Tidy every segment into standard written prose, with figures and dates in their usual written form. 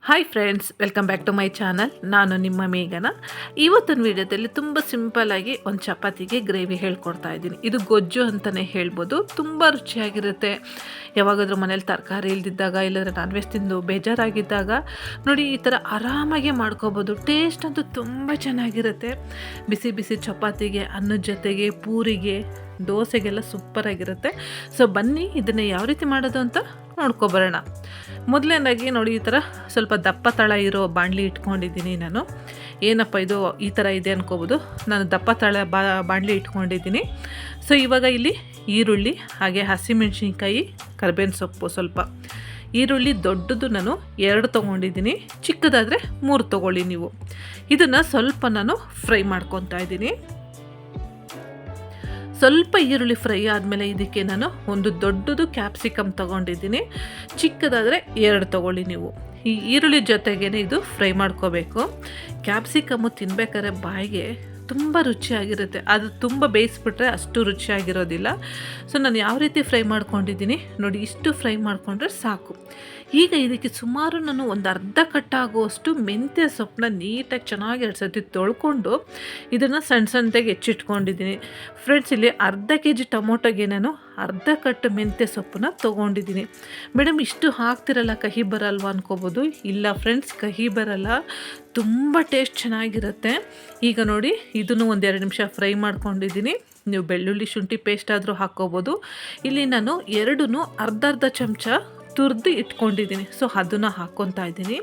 Hi friends, welcome back to my channel. ನಾನು ನಿಮ್ಮ ಮೇಘನ. ಇವತ್ತಿನ ವಿಡಿಯೋದಲ್ಲಿ ತುಂಬ ಸಿಂಪಲ್ಲಾಗಿ ಒಂದು ಚಪಾತಿಗೆ ಗ್ರೇವಿ ಹೇಳ್ಕೊಡ್ತಾ ಇದ್ದೀನಿ. ಇದು ಗೊಜ್ಜು ಅಂತಲೇ ಹೇಳ್ಬೋದು. ತುಂಬ ರುಚಿಯಾಗಿರುತ್ತೆ. ಯಾವಾಗಾದರೂ ಮನೇಲಿ ತರಕಾರಿ ಇಲ್ದಿದ್ದಾಗ, ಇಲ್ಲಾಂದರೆ ನಾನ್ ವೆಜ್ ತಿಂದು ಬೇಜಾರಾಗಿದ್ದಾಗ ನೋಡಿ ಈ ಥರ ಆರಾಮಾಗಿ ಮಾಡ್ಕೋಬೋದು. ಟೇಸ್ಟ್ ಅಂತೂ ತುಂಬ ಚೆನ್ನಾಗಿರುತ್ತೆ. ಬಿಸಿ ಬಿಸಿ ಚಪಾತಿಗೆ, ಅನ್ನದ ಜೊತೆಗೆ, ಪೂರಿಗೆ, ದೋಸೆಗೆಲ್ಲ ಸೂಪರಾಗಿರುತ್ತೆ. ಸೊ ಬನ್ನಿ ಇದನ್ನು ಯಾವ ರೀತಿ ಮಾಡೋದು ಅಂತ ನೋಡ್ಕೊಬರೋಣ. ಮೊದಲನೇದಾಗಿ ನೋಡಿ, ಈ ಥರ ಸ್ವಲ್ಪ ದಪ್ಪ ತಳ ಇರೋ ಬಾಣಲಿ ಇಟ್ಕೊಂಡಿದ್ದೀನಿ ನಾನು. ಏನಪ್ಪ ಇದು ಈ ಥರ ಇದೆ ಅನ್ಕೋಬೋದು. ನಾನು ದಪ್ಪ ತಳ ಬಾಣಲಿ ಇಟ್ಕೊಂಡಿದ್ದೀನಿ. ಸೊ ಇವಾಗ ಇಲ್ಲಿ ಈರುಳ್ಳಿ, ಹಾಗೆ ಹಸಿಮೆಣಸಿನ್ಕಾಯಿ, ಕರಿಬೇವಿನ ಸೊಪ್ಪು, ಸ್ವಲ್ಪ ಈರುಳ್ಳಿ ದೊಡ್ಡದು ನಾನು 2 ತೊಗೊಂಡಿದ್ದೀನಿ. ಚಿಕ್ಕದಾದರೆ 3 ತೊಗೊಳ್ಳಿ ನೀವು. ಇದನ್ನು ಸ್ವಲ್ಪ ನಾನು ಫ್ರೈ ಮಾಡ್ಕೊತಾ ಇದ್ದೀನಿ. ಸ್ವಲ್ಪ ಈರುಳ್ಳಿ ಫ್ರೈ ಆದಮೇಲೆ ಇದಕ್ಕೆ ನಾನು ಒಂದು ದೊಡ್ಡದು ಕ್ಯಾಪ್ಸಿಕಮ್ ತೊಗೊಂಡಿದ್ದೀನಿ. ಚಿಕ್ಕದಾದರೆ 2 ತೊಗೊಳ್ಳಿ ನೀವು. ಈ ಈರುಳ್ಳಿ ಜೊತೆಗೇ ಇದು ಫ್ರೈ ಮಾಡ್ಕೋಬೇಕು. ಕ್ಯಾಪ್ಸಿಕಮ್ಮು ತಿನ್ಬೇಕಾದ್ರೆ ಬಾಯಿಗೆ ತುಂಬ ರುಚಿಯಾಗಿರುತ್ತೆ. ಅದು ತುಂಬ ಬೇಯಿಸ್ಬಿಟ್ರೆ ಅಷ್ಟು ರುಚಿಯಾಗಿರೋದಿಲ್ಲ. ಸೊ ನಾನು ಯಾವ ರೀತಿ ಫ್ರೈ ಮಾಡ್ಕೊಂಡಿದ್ದೀನಿ ನೋಡಿ, ಇಷ್ಟು ಫ್ರೈ ಮಾಡಿಕೊಂಡ್ರೆ ಸಾಕು. ಈಗ ಇದಕ್ಕೆ ಸುಮಾರು ನಾನು ಒಂದು ಅರ್ಧ ಕಟ್ಟಾಗುವಷ್ಟು ಮೆಂತ್ಯ ಸೊಪ್ಪನ್ನ ನೀಟಾಗಿ ಚೆನ್ನಾಗಿ 2 ಸರ್ತಿ ತೊಳ್ಕೊಂಡು ಇದನ್ನು ಸಣ್ಣ ಸಣ್ಣದಾಗಿ ಹೆಚ್ಚಿಟ್ಕೊಂಡಿದ್ದೀನಿ. ಫ್ರೆಂಡ್ಸ್, ಇಲ್ಲಿ ಅರ್ಧ kg ಟೊಮೊಟೊಗೆ ನಾನು ಅರ್ಧ ಕಟ್ಟು ಮೆಂತ್ಯ ಸೊಪ್ಪನ್ನ ತೊಗೊಂಡಿದ್ದೀನಿ. ಮೇಡಮ್ ಇಷ್ಟು ಹಾಕ್ತಿರಲ್ಲ, ಕಹಿ ಬರಲ್ವ ಅನ್ಕೋಬೋದು. ಇಲ್ಲ ಫ್ರೆಂಡ್ಸ್, ಕಹಿ ಬರಲ್ಲ, ತುಂಬ ಟೇಸ್ಟ್ ಚೆನ್ನಾಗಿರುತ್ತೆ. ಈಗ ನೋಡಿ, ಇದನ್ನು 1-2 ನಿಮಿಷ ಫ್ರೈ ಮಾಡ್ಕೊಂಡಿದ್ದೀನಿ. ನೀವು ಬೆಳ್ಳುಳ್ಳಿ ಶುಂಠಿ ಪೇಸ್ಟ್ ಆದರೂ ಹಾಕ್ಕೋಬೋದು. ಇಲ್ಲಿ ನಾನು 2 ಅರ್ಧ ಚಮಚ ತುರಿದು ಇಟ್ಕೊಂಡಿದ್ದೀನಿ. ಸೊ ಅದನ್ನು ಹಾಕ್ಕೊತಾ ಇದ್ದೀನಿ.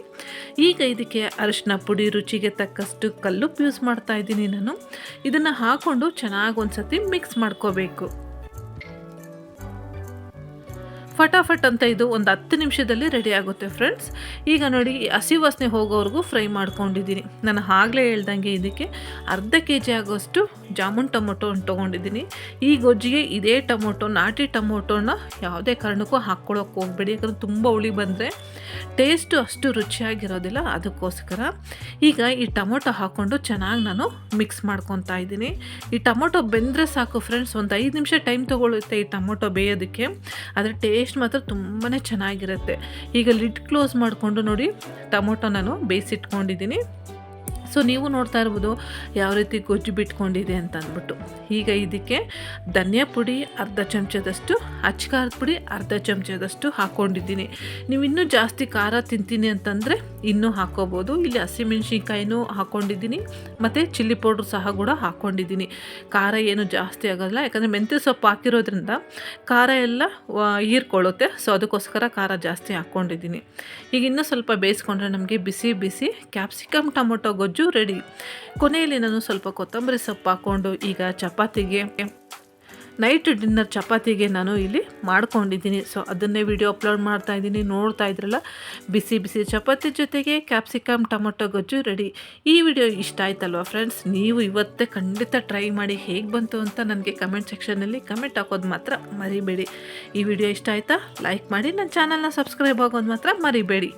ಈಗ ಇದಕ್ಕೆ ಅರಿಶಿನ ಪುಡಿ, ರುಚಿಗೆ ತಕ್ಕಷ್ಟು ಕಲ್ಲುಪ್ಪು ಯೂಸ್ ಮಾಡ್ತಾ ಇದ್ದೀನಿ ನಾನು. ಇದನ್ನು ಹಾಕ್ಕೊಂಡು ಚೆನ್ನಾಗಿ ಒಂದು ಸತಿ ಮಿಕ್ಸ್ ಮಾಡ್ಕೋಬೇಕು. ಫಟಾಫಟ್ ಅಂತ ಇದು ಒಂದು 10 ನಿಮಿಷದಲ್ಲಿ ರೆಡಿ ಆಗುತ್ತೆ ಫ್ರೆಂಡ್ಸ್. ಈಗ ನೋಡಿ, ಹಸಿ ವಾಸನೆ ಹೋಗೋವರೆಗೂ ಫ್ರೈ ಮಾಡ್ಕೊಂಡಿದ್ದೀನಿ. ನಾನು ಆಗಲೇ ಹೇಳ್ದಂಗೆ ಇದಕ್ಕೆ ಅರ್ಧ kg ಆಗೋಷ್ಟು ಜಾಮೂನ್ ಟೊಮೊಟೊ ತೊಗೊಂಡಿದ್ದೀನಿ. ಈ ಗೊಜ್ಜಿಗೆ ಇದೇ ಟೊಮೊಟೊ, ನಾಟಿ ಟೊಮೊಟೊನ ಯಾವುದೇ ಕಾರಣಕ್ಕೂ ಹಾಕ್ಕೊಳ್ಳೋಕೆ ಹೋಗಬೇಡಿ. ಯಾಕಂದರೆ ತುಂಬ ಹುಳಿ ಬಂದರೆ ಟೇಸ್ಟು ಅಷ್ಟು ರುಚಿಯಾಗಿರೋದಿಲ್ಲ. ಅದಕ್ಕೋಸ್ಕರ ಈಗ ಈ ಟೊಮೊಟೊ ಹಾಕ್ಕೊಂಡು ಚೆನ್ನಾಗಿ ನಾನು ಮಿಕ್ಸ್ ಮಾಡ್ಕೊತಾ ಇದ್ದೀನಿ. ಈ ಟೊಮೊಟೊ ಬೆಂದರೆ ಸಾಕು ಫ್ರೆಂಡ್ಸ್. ಒಂದು 5 ನಿಮಿಷ ಟೈಮ್ ತೊಗೊಳುತ್ತೆ ಈ ಟೊಮೊಟೊ ಬೇಯೋದಕ್ಕೆ. ಅದರ ಟೇಸ್ಟ್ ಮಾತ್ರ ತುಂಬಾ ಚೆನ್ನಾಗಿರುತ್ತೆ. ಈಗ ಲಿಡ್ ಕ್ಲೋಸ್ ಮಾಡಿಕೊಂಡು ನೋಡಿ, ಟೊಮೊಟೊ ನಾನು ಬೇಯಿಸಿಟ್ಕೊಂಡಿದ್ದೀನಿ. ಸೊ ನೀವು ನೋಡ್ತಾ ಇರ್ಬೋದು ಯಾವ ರೀತಿ ಗೊಜ್ಜು ಬಿಟ್ಕೊಂಡಿದೆ ಅಂತ ಅಂದ್ಬಿಟ್ಟು. ಈಗ ಇದಕ್ಕೆ ಧನಿಯಾ ಪುಡಿ ಅರ್ಧ ಚಮಚದಷ್ಟು, ಅಚ್ಕಾರದ ಪುಡಿ ಅರ್ಧ ಚಮಚದಷ್ಟು ಹಾಕ್ಕೊಂಡಿದ್ದೀನಿ. ನೀವು ಇನ್ನೂ ಜಾಸ್ತಿ ಖಾರ ತಿಂತೀನಿ ಅಂತಂದರೆ ಇನ್ನೂ ಹಾಕ್ಕೋಬೋದು. ಇಲ್ಲಿ ಹಸಿಮೆಣ್ಸಿನ್ಕಾಯಿನೂ ಹಾಕ್ಕೊಂಡಿದ್ದೀನಿ, ಮತ್ತು ಚಿಲ್ಲಿ ಪೌಡ್ರ್ ಸಹ ಕೂಡ ಹಾಕ್ಕೊಂಡಿದ್ದೀನಿ. ಖಾರ ಏನು ಜಾಸ್ತಿ ಆಗೋಲ್ಲ, ಯಾಕಂದರೆ ಮೆಂತ್ಯ ಸೊಪ್ಪು ಹಾಕಿರೋದ್ರಿಂದ ಖಾರ ಎಲ್ಲ ಹೀರ್ಕೊಳ್ಳುತ್ತೆ. ಸೊ ಅದಕ್ಕೋಸ್ಕರ ಖಾರ ಜಾಸ್ತಿ ಹಾಕ್ಕೊಂಡಿದ್ದೀನಿ. ಈಗ ಇನ್ನೂ ಸ್ವಲ್ಪ ಬೇಯಿಸ್ಕೊಂಡ್ರೆ ನಮಗೆ ಬಿಸಿ ಬಿಸಿ ಕ್ಯಾಪ್ಸಿಕಮ್ ಟೊಮೊಟೊ ಗೊಜ್ಜು ರೆಡಿ. ಕೊನೆಯಲ್ಲಿ ನಾನು ಸ್ವಲ್ಪ ಕೊತ್ತಂಬರಿ ಸೊಪ್ಪು ಹಾಕ್ಕೊಂಡು ಈಗ ಚಪಾತಿಗೆ, ನೈಟ್ ಡಿನ್ನರ್ ಚಪಾತಿಗೆ ನಾನು ಇಲ್ಲಿ ಮಾಡ್ಕೊಂಡಿದ್ದೀನಿ. ಸೊ ಅದನ್ನೇ ವಿಡಿಯೋ ಅಪ್ಲೋಡ್ ಮಾಡ್ತಾ ಇದ್ದೀನಿ. ನೋಡ್ತಾ ಇದ್ರಲ್ಲ, ಬಿಸಿ ಬಿಸಿ ಚಪಾತಿ ಜೊತೆಗೆ ಕ್ಯಾಪ್ಸಿಕಮ್ ಟೊಮೊಟೊ ಗೊಜ್ಜು ರೆಡಿ. ಈ ವಿಡಿಯೋ ಇಷ್ಟ ಆಯ್ತಲ್ವ ಫ್ರೆಂಡ್ಸ್? ನೀವು ಇವತ್ತೇ ಖಂಡಿತ ಟ್ರೈ ಮಾಡಿ ಹೇಗೆ ಬಂತು ಅಂತ ನನಗೆ ಕಮೆಂಟ್ ಸೆಕ್ಷನಲ್ಲಿ ಕಮೆಂಟ್ ಹಾಕೋದು ಮಾತ್ರ ಮರಿಬೇಡಿ. ಈ ವಿಡಿಯೋ ಇಷ್ಟ ಆಯಿತಾ? ಲೈಕ್ ಮಾಡಿ, ನನ್ನ ಚಾನಲ್ನ ಸಬ್ಸ್ಕ್ರೈಬ್ ಆಗೋದು ಮಾತ್ರ ಮರಿಬೇಡಿ.